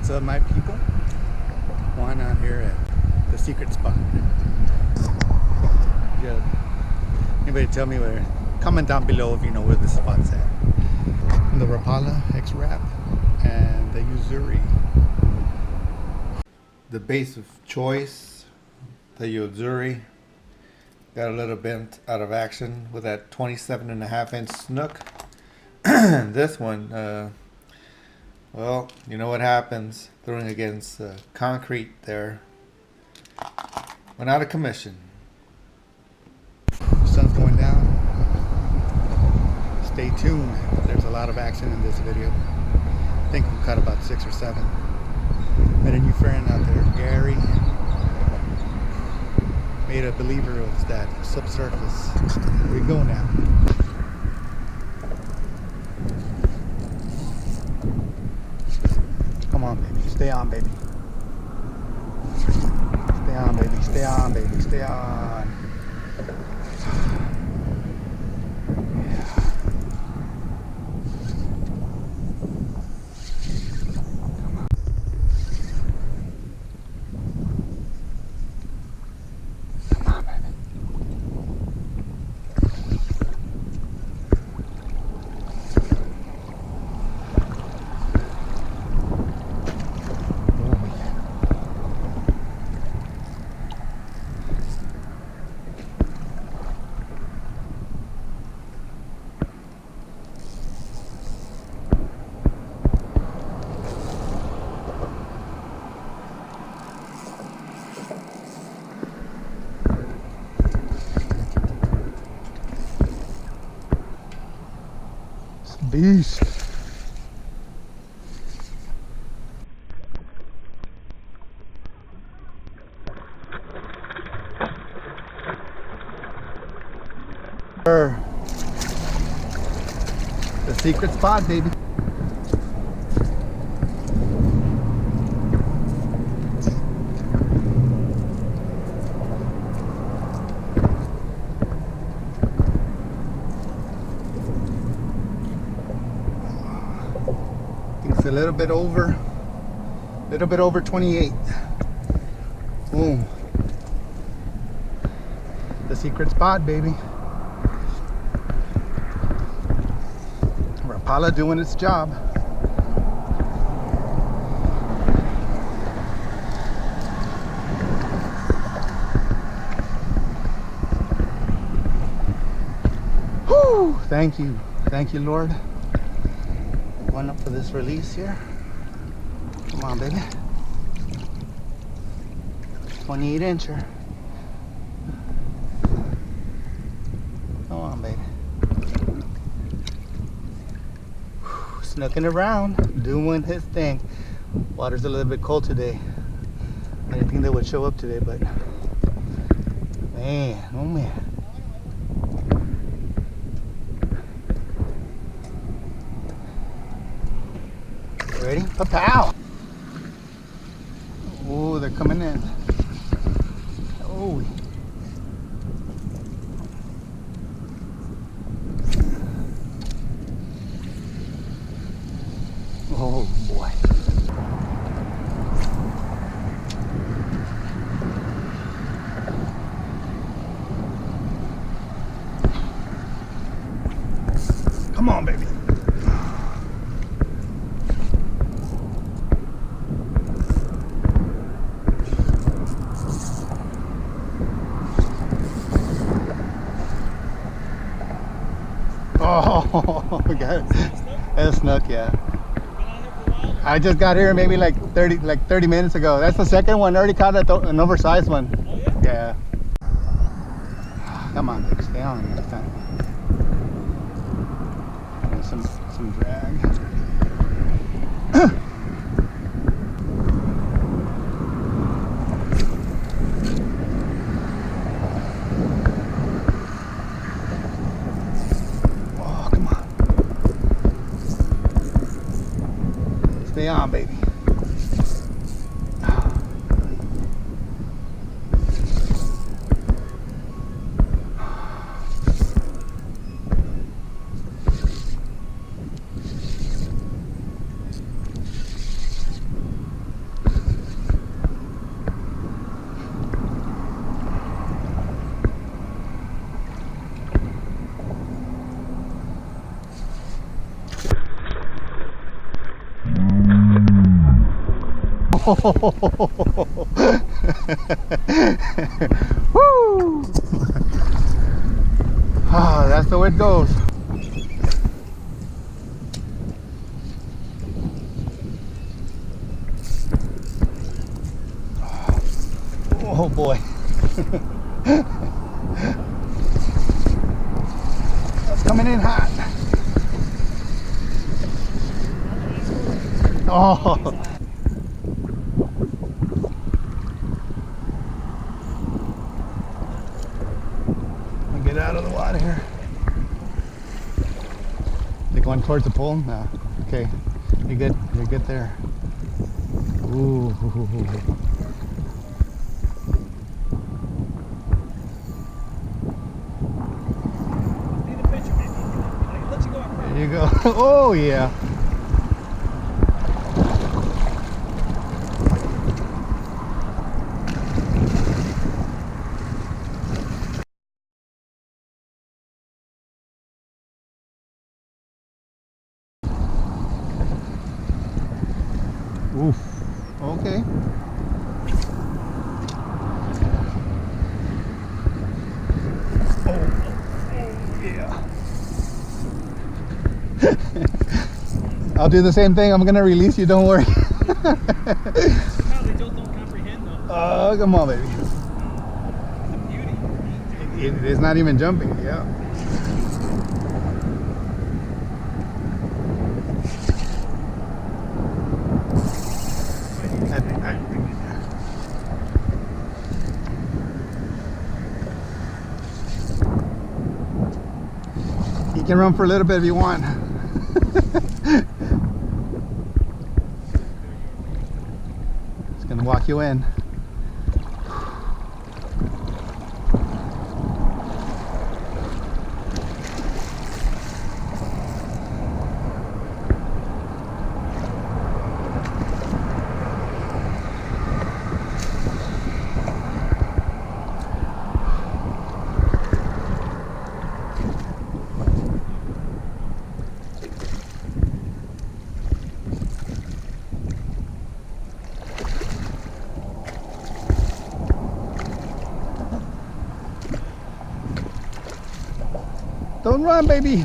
What's up, my people? Juan out here at the secret spot. Yeah. Anybody tell me where? Comment down below if you know where this spot's at. The Rapala Xrap and the Yo-zuri. The base of choice, the Yo-zuri, got a little bent out of action with that 27.5-inch Snook. This one, well, you know what happens throwing against concrete there. Went out of commission. Sun's going down. Stay tuned. There's a lot of action in this video. I think we'll cut about 6 or 7. Met a new friend out there, Gary. Made a believer of that subsurface. Here we go now. Come on, baby. Stay on, baby. Stay on, baby. Stay on, baby. Stay on. Beast. The secret spot, baby. A little bit over 28. Boom. The secret spot, baby. Rapala doing its job. Whew, thank you, Lord. One up for this release here. Come on, baby. 28-incher. Come on, baby. Whew, snooking around, doing his thing. Water's a little bit cold today. I didn't think they would show up today, but man, oh man. Ready? Pa-pow! Oh, they're coming in. Oh. Oh boy. Come on, baby. Oh, we got it. That's Snook, yeah. I just got here maybe like 30 minutes ago. That's the second one. I already caught an oversized one. Oh, yeah? Yeah. Come on, baby. Stay on next time. And some drag. Stay on, baby. Woo! Ah, that's the way it goes. Oh boy. That's coming in hot. Oh. Get out of the water here. They going towards the pole? No. Okay. You're good. You're good there. Ooh. There you go. Oh yeah. Oof. Okay. Oh yeah. I'll do the same thing. I'm gonna release you. Don't worry. Probably don't comprehend though. Oh, come on, baby. It's a beauty. It's not even jumping. Yeah. You can run for a little bit if you want. It's gonna walk you in. Don't run, baby.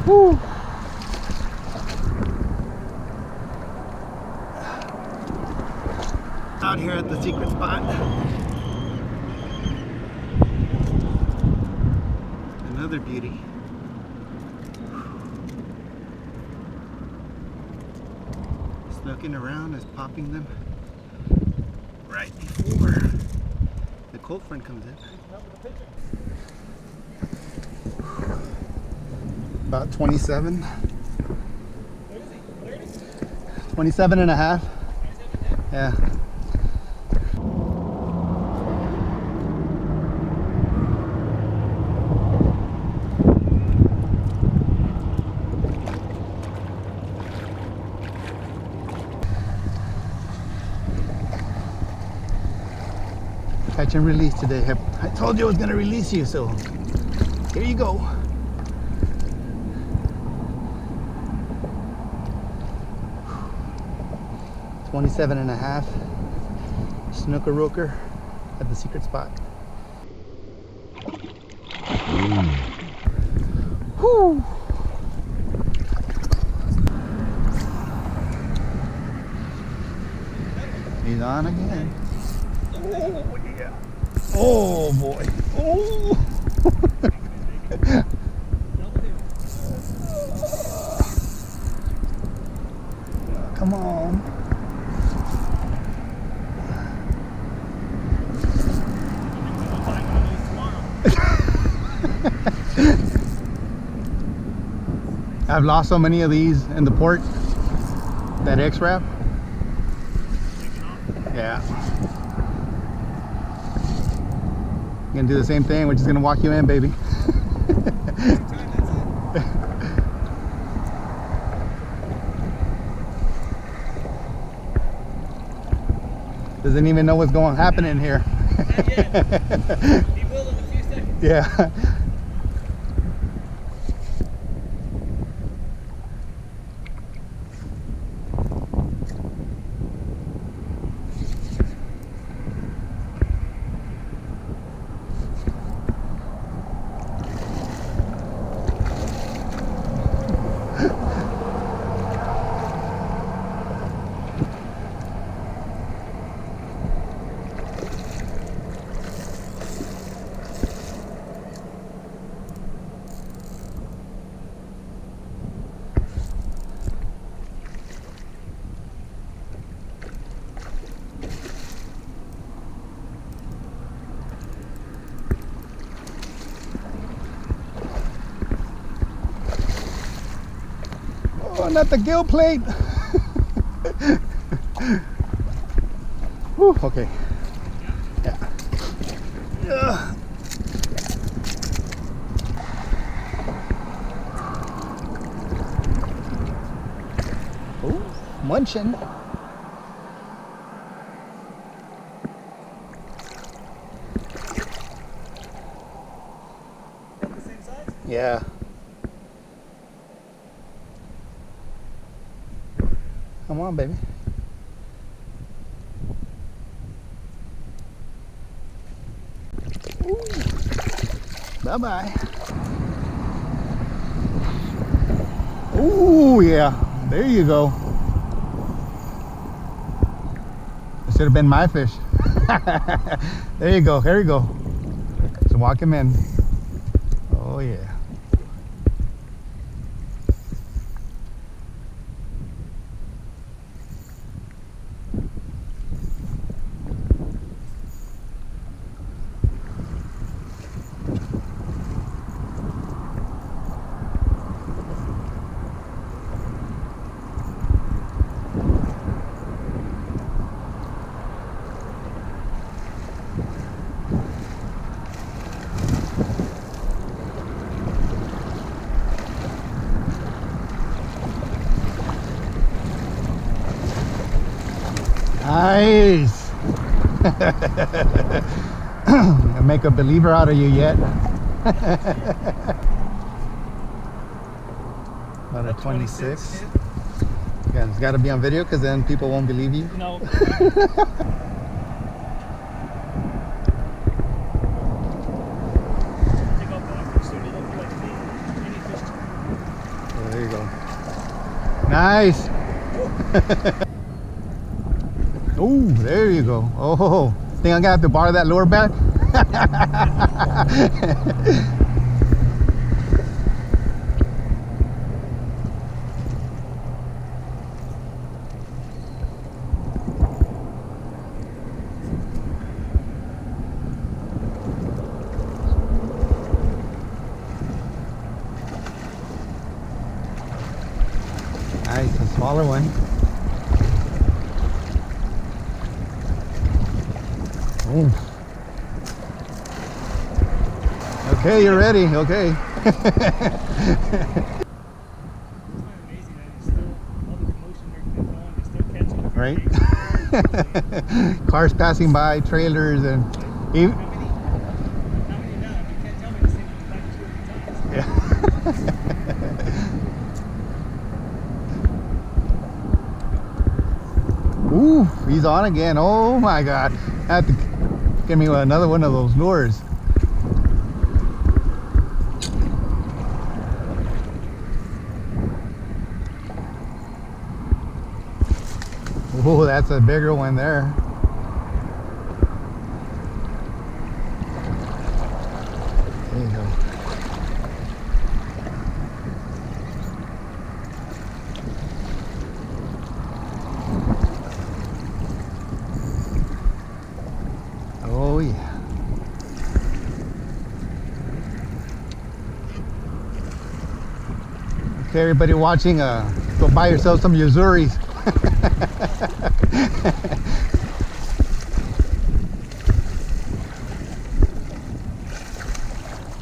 Woo. Out here at the secret spot. Another beauty. Snooking around is popping them right before the cold front comes in. About 27. 27 and a half. Yeah. Catch and release today. I told you I was going to release you, so here you go. $27 and a half snooker roker at the secret spot. Whoo! He's on again. Oh yeah. Oh boy. Oh. Come on. I've lost so many of these in the port. That Xrap. Yeah. Gonna do the same thing. We're just gonna walk you in, baby. Doesn't even know what's going to happen in here. Not yet. He will in a few seconds. Yeah. Oh, not the gill plate. Whew, okay. Yeah. Oh, munching. About the same size? Yeah. Come on, baby. Bye-bye. Ooh, yeah. There you go. It should have been my fish. There you go. There you go. So walk him in. Oh, yeah. Nice. I'll make a believer out of you yet. About a 26. Yeah, it's got to be on video because then people won't believe you. No. Oh, there you go. Nice. Oh, there you go. Oh, think I'm gonna have to borrow that lure back. Nice, a smaller one. Ooh. Okay, you're ready. Okay. It's amazing that it's still all the commotion they're going, they're still catching. Right? Cars passing by, trailers, and even. How many now? You can't tell me the same thing like 2 or 3 times. Yeah. Ooh, he's on again. Oh my God. I have to get me another one of those lures. Oh, that's a bigger one there. There you go. Oh yeah. Okay, everybody watching, go buy yourself some Yo-Zuris.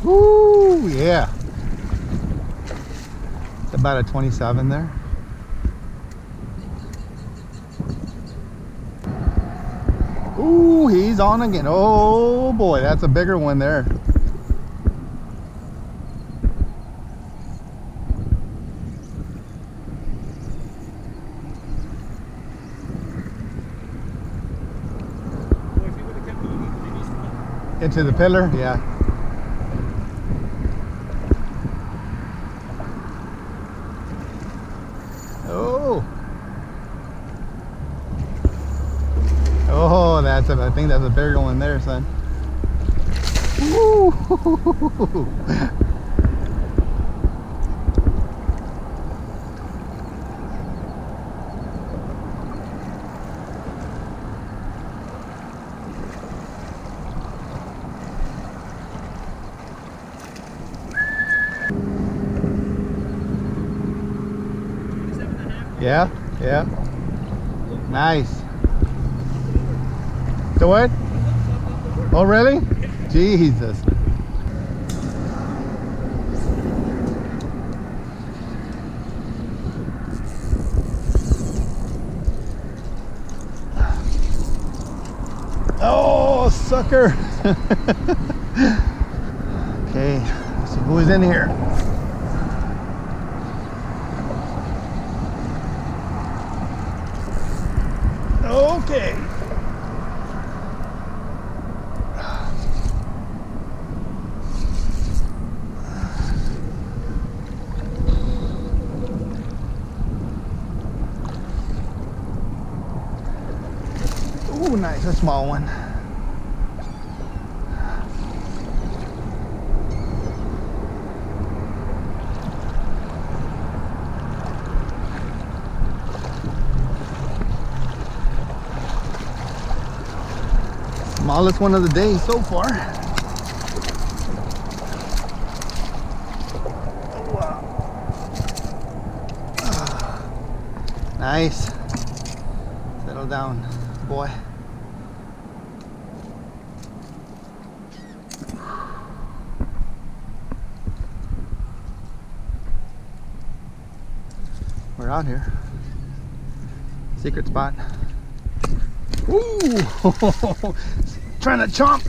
Woo, yeah. It's about a 27 there. Ooh, he's on again. Oh boy, that's a bigger one there. Boy, if you would have kept going, maybe it's not. Into the pillar, yeah. Oh. Oh, I think that's a bigger one there, son. Woo. Yeah, yeah. Nice. So what? Oh, really? Jesus. Oh, sucker. Okay, let's see who's in here. Okay. Ooh, nice, a small one. Smallest one of the day so far. Oh, wow. Nice. Settle down, boy. We're out here. Secret spot. Ooh! Trying to chomp.